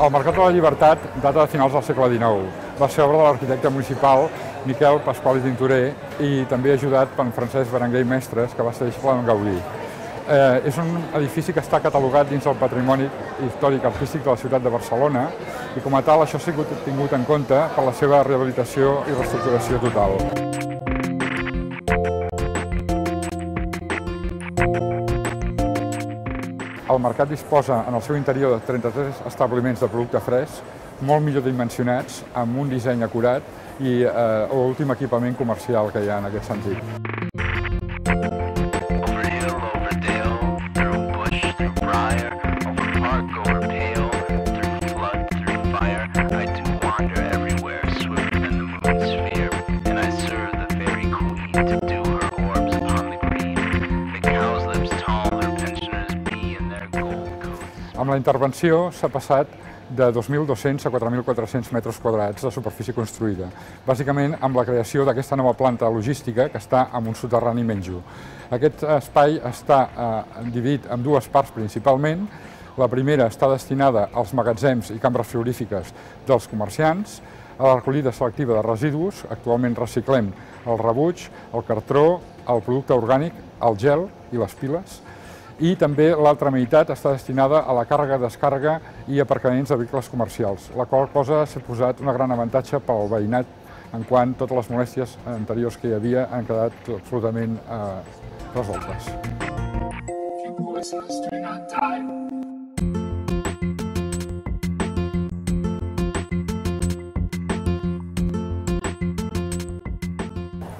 El Mercat de la Llibertat data de finals del segle XIX. Va ser obra de l'arquitecte municipal Miquel Pasqual i Tintorer i també ajudat per Francesc Berenguer i Mestres, que va ser deixeble d'en Gaudí. És un edifici que està catalogat dins el patrimoni històric artístic de la ciutat de Barcelona i com a tal això ha sigut tingut en compte per la seva rehabilitació i reestructuració total. El mercat disposa en el seu interior de 33 establiments de producte fresc, molt millor dimensionats, amb un disseny acurat i l'últim equipament comercial que hi ha en aquest sentit. Amb la intervenció s'ha passat de 2.200 a 4.400 metres quadrats de superfície construïda, bàsicament amb la creació d'aquesta nova planta logística que està en un soterrani menys 1. Aquest espai està dividit en dues parts principalment. La primera està destinada als magatzems i cambres frigorífiques dels comerciants, a la recollida selectiva de residus. Actualment reciclem el rebuig, el cartró, el producte orgànic, el gel i les piles. I també l'altra meitat està destinada a la càrrega, descàrrega i aparcaments de vehicles comercials, la qual cosa s'ha posat un gran avantatge pel veïnat en quant totes les molèsties anteriors que hi havia han quedat absolutament resoltes.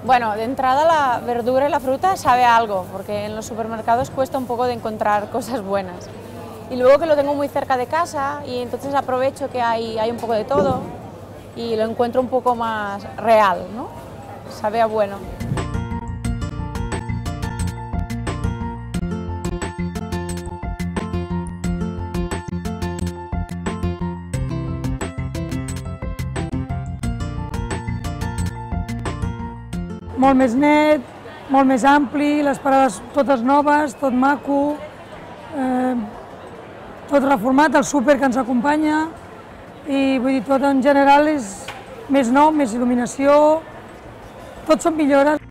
Bueno, de entrada la verdura y la fruta sabe a algo, porque en los supermercados cuesta un poco de encontrar cosas buenas. Y luego que lo tengo muy cerca de casa y entonces aprovecho que hay un poco de todo y lo encuentro un poco más real, ¿no? Sabe a bueno. Molt més net, molt més ampli, les parades totes noves, tot maco, tot reformat, el súper que ens acompanya i vull dir, tot en general és més nou, més il·luminació, tot són millores.